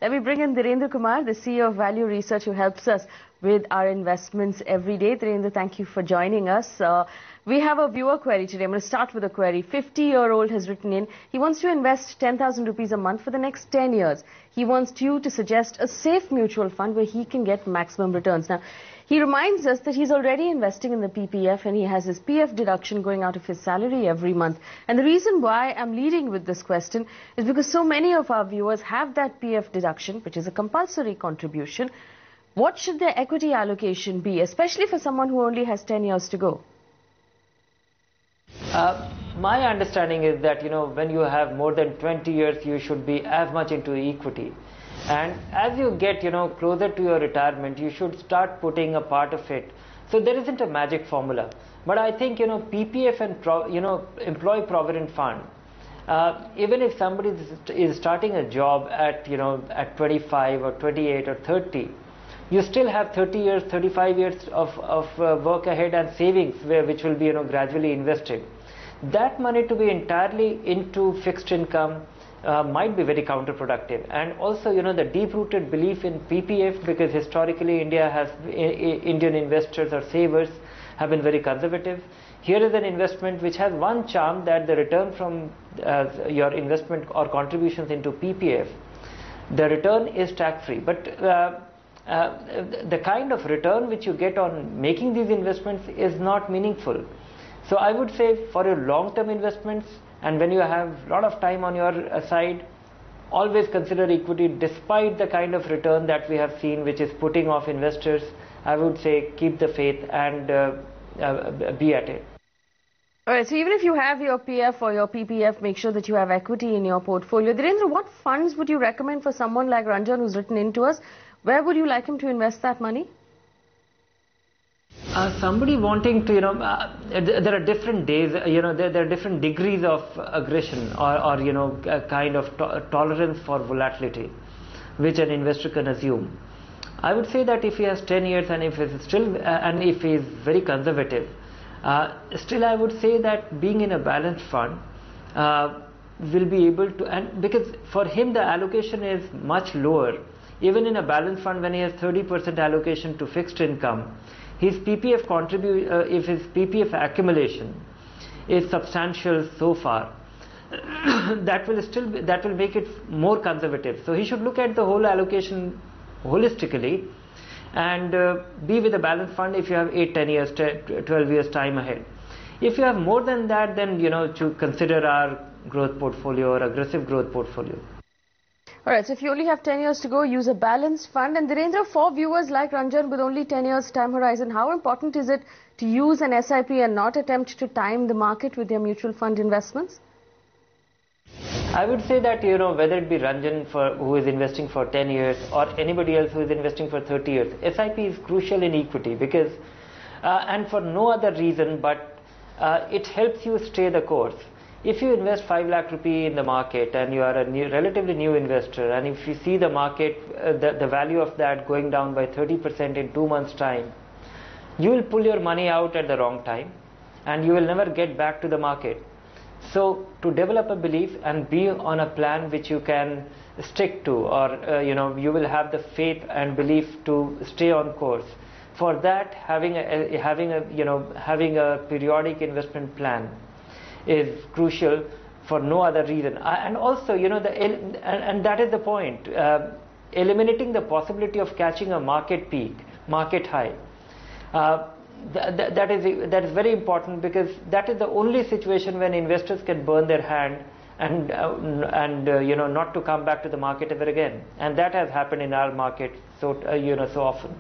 Let me bring in Dhirendra Kumar, the CEO of Value Research, who helps us with our investments every day. Dhirendra, thank you for joining us. We have a viewer query today. I'm going to start with a query. 50-year-old has written in. He wants to invest 10,000 rupees a month for the next 10 years. He wants you to suggest a safe mutual fund where he can get maximum returns. Now, he reminds us that he's already investing in the PPF and he has his PF deduction going out of his salary every month. And the reason why I'm leading with this question is because so many of our viewers have that PF deduction, which is a compulsory contribution. What should their equity allocation be, especially for someone who only has 10 years to go? My understanding is that, when you have more than 20 years, you should be as much into equity. And as you get, closer to your retirement, you should start putting a part of it. So there isn't a magic formula. But I think, PPF and, Employee Provident Fund, even if somebody is starting a job at, at 25 or 28 or 30, you still have 30 years, 35 years of work ahead and savings which will be, gradually invested. That money to be entirely into fixed income might be very counterproductive. And also, the deep-rooted belief in PPF, because historically Indian investors or savers have been very conservative. Here is an investment which has one charm, that the return from your investment or contributions into PPF, the return is tax-free. But the kind of return which you get on making these investments is not meaningful. So I would say for your long-term investments, and when you have a lot of time on your side, always consider equity. Despite the kind of return that we have seen, which is putting off investors, I would say keep the faith and be at it. Alright, so even if you have your PF or your PPF, make sure that you have equity in your portfolio. Dhirendra, what funds would you recommend for someone like Ranjan who's written in to us? Where would you like him to invest that money? Somebody wanting to, there are different days, there are different degrees of aggression or a kind of tolerance for volatility, which an investor can assume. I would say that if he has 10 years and if he is very conservative, still I would say that being in a balanced fund will be able to, and because for him the allocation is much lower. Even in a balanced fund, when he has 30% allocation to fixed income, his PPF if his PPF accumulation is substantial so far, that will make it more conservative. So he should look at the whole allocation holistically and be with a balanced fund if you have 8, 10 years, 12 years time ahead. If you have more than that, then to consider our growth portfolio or aggressive growth portfolio. Alright, so if you only have 10 years to go, use a balanced fund. And Dhirendra, for viewers like Ranjan with only 10 years time horizon, how important is it to use an SIP and not attempt to time the market with their mutual fund investments? I would say that, whether it be Ranjan who is investing for 10 years or anybody else who is investing for 30 years, SIP is crucial in equity because, and for no other reason, but it helps you stay the course. If you invest 5 lakh rupee in the market and you are a relatively new investor, and if you see the market, the value of that going down by 30% in 2 months' time, you will pull your money out at the wrong time and you will never get back to the market. So to develop a belief and be on a plan which you can stick to, or you will have the faith and belief to stay on course. For that, having a periodic investment plan is crucial for no other reason. And also, and that is the point, eliminating the possibility of catching a market peak, market high. That is very important, because that is the only situation when investors can burn their hand and not to come back to the market ever again. And that has happened in our market so often.